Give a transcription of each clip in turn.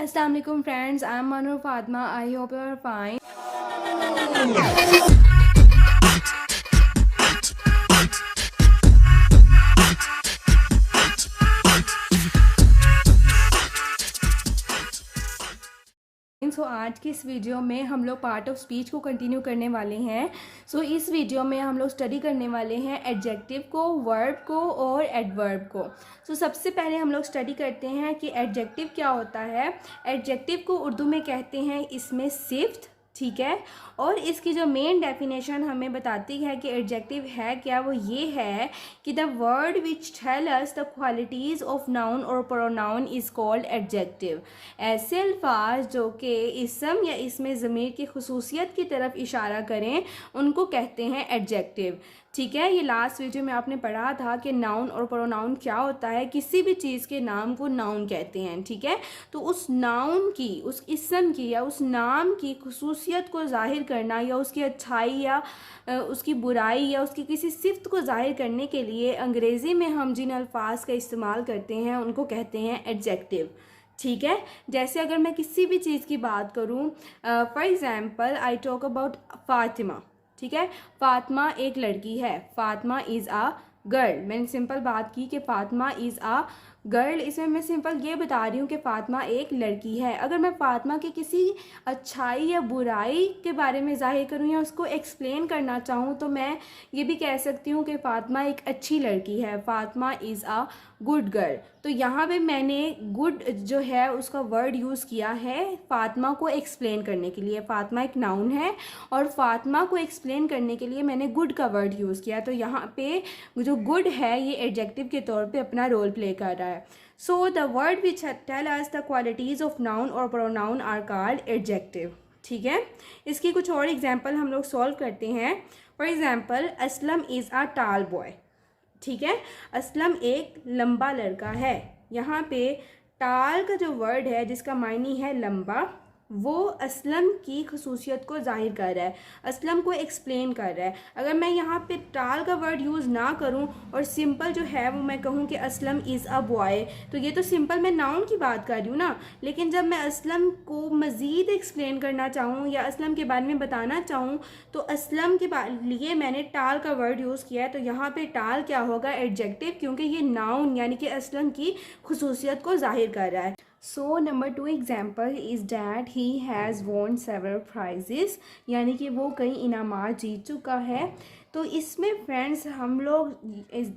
अस्सलाम वालेकुम friends, I am Manu Fatima. I hope you are fine. So आज की इस वीडियो में हम लोग पार्ट ऑफ स्पीच को कंटिन्यू करने वाले हैं। इस वीडियो में हम लोग स्टडी करने वाले हैं एडजेक्टिव को, वर्ब को और एडवर्ब को। सबसे पहले हम लोग स्टडी करते हैं कि एडजेक्टिव क्या होता है। एडजेक्टिव को उर्दू में कहते हैं इसमें सिफ्त, ठीक है। और इसकी जो मेन डेफिनेशन हमें बताती है कि एडजेक्टिव है क्या, वो ये है कि the word which tell us the qualities of noun और प्रोनाउन इज़ कॉल्ड एडजेक्टिव। ऐसे अल्फाज जो कि इसम या इसमें ज़मीर की खसूसियत की तरफ इशारा करें उनको कहते हैं एडजेक्टिव, ठीक है। ये लास्ट वीडियो में आपने पढ़ा था कि नाउन और प्रोनाउन क्या होता है। किसी भी चीज़ के नाम को नाउन कहते हैं, ठीक है। तो उस नाउन की, उस इसम की या उस नाम की खसूसियत को ज़ाहिर करना या उसकी अच्छाई या उसकी बुराई या उसकी किसी सिफ्त को ज़ाहिर करने के लिए अंग्रेज़ी में हम जिन अल्फाज का इस्तेमाल करते हैं उनको कहते हैं एडजेक्टिव, ठीक है। जैसे अगर मैं किसी भी चीज़ की बात करूँ, for example I talk about Fatima, ठीक है। फातिमा एक लड़की है, फातिमा इज़ आ गर्ल। मैंने सिंपल बात की कि फातिमा इज़ आ गर्ल, इसमें मैं सिंपल ये बता रही हूँ कि फ़ातिमा एक लड़की है। अगर मैं फ़ातिमा की किसी अच्छाई या बुराई के बारे में ज़ाहिर करूँ या उसको एक्सप्लेन करना चाहूँ तो मैं ये भी कह सकती हूँ कि फ़ातिमा एक अच्छी लड़की है, Fatima is a good girl. तो यहाँ पे मैंने गुड जो है उसका वर्ड यूज़ किया है फ़ातिमा को एक्सप्लेन करने के लिए। फ़ातिमा एक नाउन है और फ़ातिमा को एक्सप्लेन करने के लिए मैंने गुड का वर्ड यूज़ किया। तो यहाँ पे जो गुड है ये एडजेक्टिव के तौर पे अपना रोल प्ले कर रहा है। So the word which tell us the qualities of noun और प्रोनाउन आर कॉल्ड एडजेक्टिव, ठीक है। इसकी कुछ और एग्जांपल हम लोग सॉल्व करते हैं। For example Aslam is a टाल बॉय, ठीक है। असलम एक लंबा लड़का है। यहाँ पे टाल का जो वर्ड है जिसका मायने है लंबा, वो असलम की खसूसियत को जाहिर कर रहा है, असलम को एक्सप्लेन कर रहा है। अगर मैं यहाँ पे टाल का वर्ड यूज़ ना करूँ और सिंपल जो है वो मैं कहूँ कि असलम इज़ अ बॉय, तो ये तो सिंपल मैं नाउन की बात कर रही हूँ ना। लेकिन जब मैं असलम को मज़ीद एक्सप्लेन करना चाहूँ या असलम के बारे में बताना चाहूँ तो असलम के लिए मैंने टाल का वर्ड यूज़ किया है। तो यहाँ पर टाल क्या होगा, एडजेक्टिव, क्योंकि ये नाउन यानी कि असलम की खसूसियत को जाहिर कर रहा है। So number 2 example is that he has won several prizes, यानी कि वो कई इनामात जीत चुका है। तो इसमें फ्रेंड्स हम लोग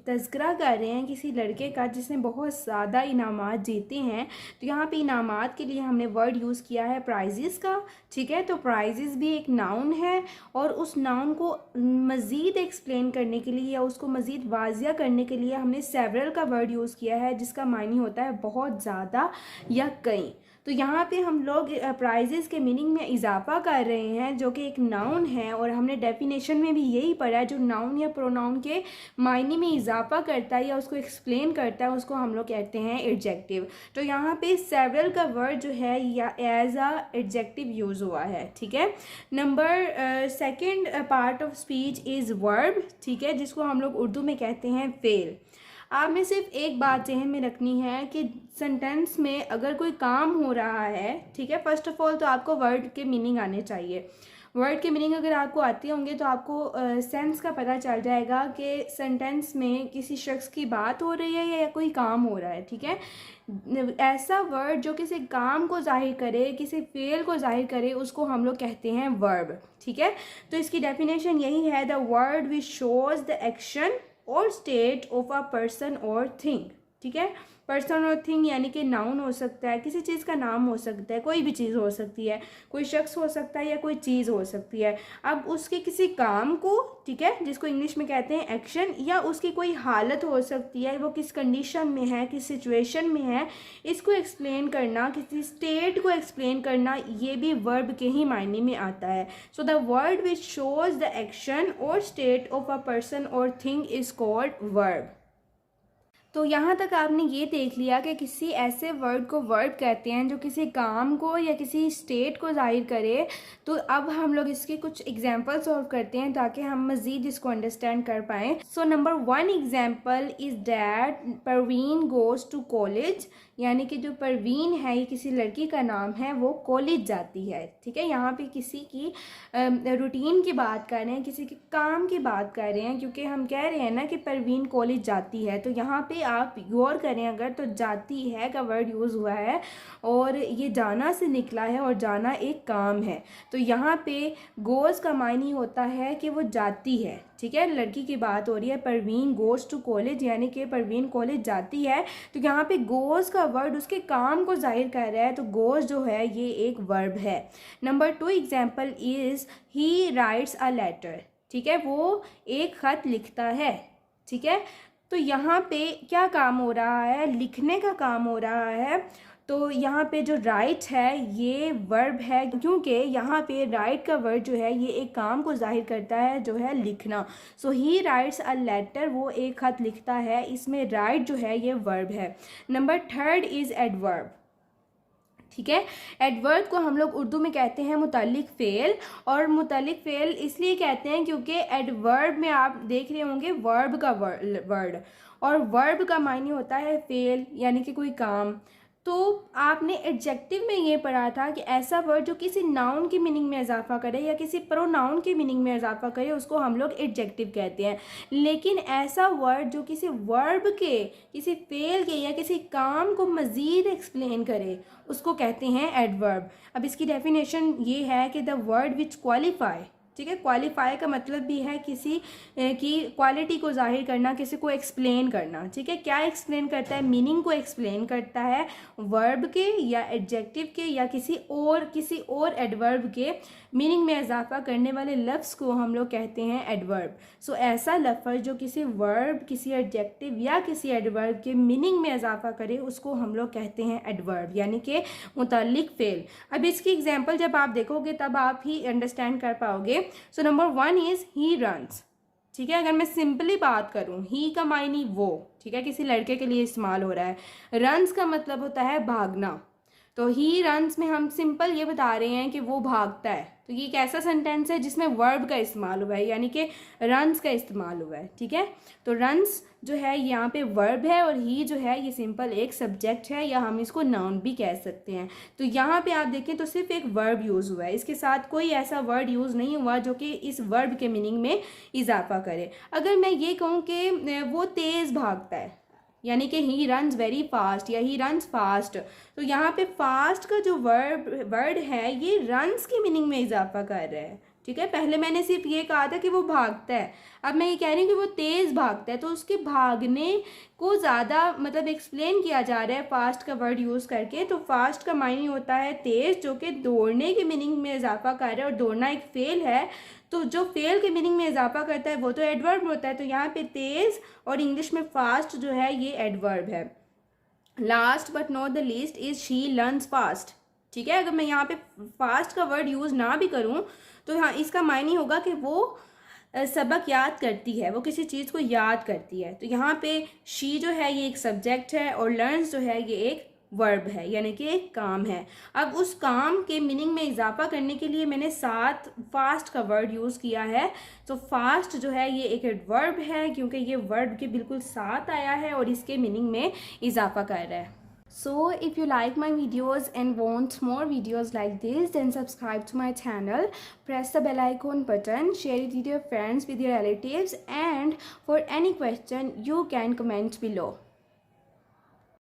तज़किरा कर रहे हैं किसी लड़के का जिसने बहुत ज़्यादा इनामात जीते हैं। तो यहाँ पे इनामात के लिए हमने वर्ड यूज़ किया है प्राइजेस का, ठीक है। तो प्राइजेस भी एक नाउन है और उस नाउन को मज़ीद एक्सप्लेन करने के लिए या उसको मज़ीद वाज़िया करने के लिए हमने सेवरल का वर्ड यूज़ किया है जिसका मायने होता है बहुत ज़्यादा या कई। तो यहाँ पे हम लोग प्राइजेस के मीनिंग में इजाफा कर रहे हैं जो कि एक नाउन है और हमने डेफिनेशन में भी यही पढ़ा है, जो नाउन या प्रोनाउन के मायने में इजाफा करता है या उसको एक्सप्लेन करता है उसको हम लोग कहते हैं एडजेक्टिव। तो यहाँ पे सेवरल का वर्ड जो है या एज आ एडजेक्टिव यूज़ हुआ है, ठीक है। Number second part of speech is verb, ठीक है, जिसको हम लोग उर्दू में कहते हैं फेल। आप में सिर्फ एक बात जहन में रखनी है कि सेंटेंस में अगर कोई काम हो रहा है, ठीक है, फर्स्ट ऑफ ऑल तो आपको वर्ड के मीनिंग आने चाहिए। वर्ड के मीनिंग अगर आपको आते होंगे तो आपको सेंस का पता चल जाएगा कि सेंटेंस में किसी शख्स की बात हो रही है या कोई काम हो रहा है, ठीक है। ऐसा वर्ड जो किसी काम को जाहिर करे, किसी फेल को जाहिर करे, उसको हम लोग कहते हैं वर्ब, ठीक है। तो इसकी डेफिनेशन यही है, the word which shows the action और स्टेट ऑफ अ पर्सन और थिंग, ठीक है। पर्सन और थिंग यानी कि नाउन हो सकता है, किसी चीज़ का नाम हो सकता है, कोई भी चीज़ हो सकती है, कोई शख्स हो सकता है या कोई चीज़ हो सकती है। अब उसके किसी काम को, ठीक है, जिसको इंग्लिश में कहते हैं एक्शन, या उसकी कोई हालत हो सकती है, वो किस कंडीशन में है, किस सिचुएशन में है, इसको एक्सप्लेन करना, किसी स्टेट को एक्सप्लेन करना, ये भी वर्ब के ही मायने में आता है। So the word which shows the action और स्टेट ऑफ अ पर्सन और थिंग इज कॉल्ड वर्ब। तो यहाँ तक आपने ये देख लिया कि किसी ऐसे वर्ड को वर्ब कहते हैं जो किसी काम को या किसी स्टेट को जाहिर करे। तो अब हम लोग इसके कुछ एग्जांपल सॉल्व करते हैं ताकि हम मज़ीद इसको अंडरस्टैंड कर पाएँ। So number 1 example is that Parveen goes to college, यानी कि जो परवीन है ये किसी लड़की का नाम है, वो कॉलेज जाती है। ठीक है, यहाँ पे किसी की रूटीन की बात कर रहे हैं, किसी के काम की बात कर रहे हैं, क्योंकि हम कह रहे हैं ना कि परवीन कॉलेज जाती है। तो यहाँ पे आप गौर करें अगर, तो जाती है का वर्ड यूज़ हुआ है और ये जाना से निकला है और जाना एक काम है। तो यहाँ पे गोज़ का मायने होता है कि वो जाती है। ठीक है, लड़की की बात हो रही है, परवीन गोज़ टू कॉलेज, यानी कि परवीन कॉलेज जाती है। तो यहाँ पे गोज़ का वर्ड उसके काम को जाहिर कर रहा है, तो गोज़ जो है ये एक वर्ब है। Number 2 example is he writes a letter. ठीक है, वो एक ख़त लिखता है। ठीक है, तो यहाँ पे क्या काम हो रहा है, लिखने का काम हो रहा है। तो यहाँ पे जो राइट है ये वर्ब है, क्योंकि यहाँ पे राइट का वर्ड जो है ये एक काम को जाहिर करता है जो है लिखना। सो ही राइट्स अ लेटर, वो एक खत लिखता है, इसमें राइट जो है ये वर्ब है। Number 3 is adverb. ठीक है, एडवर्ब को हम लोग उर्दू में कहते हैं मुतल्लिक फ़ेल, और मुतल्लिक फ़ेल इसलिए कहते हैं क्योंकि एडवर्ब में आप देख रहे होंगे वर्ब का वर्ड, और वर्ब का मायने होता है फ़ेल, यानी कि कोई काम। तो आपने एडजेक्टिव में ये पढ़ा था कि ऐसा वर्ड जो किसी नाउन की मीनिंग में इजाफा करे या किसी प्रोनाउन की मीनिंग में इजाफा करे उसको हम लोग एडजेक्टिव कहते हैं। लेकिन ऐसा वर्ड जो किसी वर्ब के, किसी फेल के या किसी काम को मज़ीद एक्सप्लेन करे उसको कहते हैं एडवर्ब। अब इसकी डेफिनेशन ये है कि द वर्ड विच क्वालिफाई। ठीक है, क्वालिफाई का मतलब भी है किसी की क्वालिटी को जाहिर करना, किसी को एक्सप्लेन करना। ठीक है, क्या एक्सप्लेन करता है, मीनिंग को एक्सप्लेन करता है वर्ब के या एडजेक्टिव के या किसी और एडवर्ब के मीनिंग में इजाफा करने वाले लफ्ज़ को हम लोग कहते हैं एडवर्ब। सो ऐसा लफ्ज़ जो किसी वर्ब, किसी एडजेक्टिव या किसी एडवर्ब के मीनिंग में इजाफा करे उसको हम लोग कहते हैं एडवर्ब, यानी कि मुतल्लिक फ़ेल। अब इसकी एग्जांपल जब आप देखोगे तब आप ही अंडरस्टैंड कर पाओगे। सो नंबर 1 इज़ ही रन्स। ठीक है, अगर मैं सिंपली बात करूँ, ही का मायने वो, ठीक है, किसी लड़के के लिए इस्तेमाल हो रहा है। रन्स का मतलब होता है भागना। तो ही रन्स में हम सिंपल ये बता रहे हैं कि वो भागता है। तो ये एक ऐसा सेंटेंस है जिसमें वर्ब का इस्तेमाल हुआ है, यानी कि रन्स का इस्तेमाल हुआ है। ठीक है, तो रन्स जो है यहाँ पे वर्ब है और ही जो है ये सिंपल एक सब्जेक्ट है, या हम इसको नाउन भी कह सकते हैं। तो यहाँ पे आप देखें तो सिर्फ एक वर्ब यूज़ हुआ है, इसके साथ कोई ऐसा वर्ड यूज़ नहीं हुआ जो कि इस वर्ब के मीनिंग में इजाफा करे। अगर मैं ये कहूँ कि वो तेज़ भागता है, यानी कि ही रन्स वेरी फास्ट या ही रन्स फास्ट, तो यहाँ पे फास्ट का जो वर्ड है ये रन्स की मीनिंग में इजाफा कर रहा है। ठीक है, पहले मैंने सिर्फ ये कहा था कि वो भागता है, अब मैं ये कह रही हूँ कि वो तेज़ भागता है। तो उसके भागने को ज़्यादा मतलब एक्सप्लेन किया जा रहा है फास्ट का वर्ड यूज़ करके। तो फास्ट का मायने होता है तेज़, जो कि दौड़ने की मीनिंग में इजाफा कर रहा है, और दौड़ना एक फेल है। तो जो फेल के मीनिंग में इजाफा करता है वो तो एडवर्ब होता है। तो यहाँ पे तेज़ और इंग्लिश में फास्ट जो है ये एडवर्ब है। Last but not the least is she learns fast. ठीक है, अगर मैं यहाँ पे फास्ट का वर्ड यूज़ ना भी करूँ तो हाँ, इसका मायने होगा कि वो सबक याद करती है, वो किसी चीज़ को याद करती है। तो यहाँ पे शी जो है ये एक सब्जेक्ट है और लर्न्स जो है ये एक वर्ब है, यानी कि एक काम है। अब उस काम के मीनिंग में इजाफा करने के लिए मैंने साथ फास्ट का वर्ड यूज़ किया है। तो फास्ट जो है ये एक एडवर्ब है, क्योंकि ये वर्ब के बिल्कुल साथ आया है और इसके मीनिंग में इजाफा कर रहा है। So if you like my videos and want more videos like this, then subscribe to my channel, press the bell icon button, share it with your friends, with your relatives, and for any question you can comment below.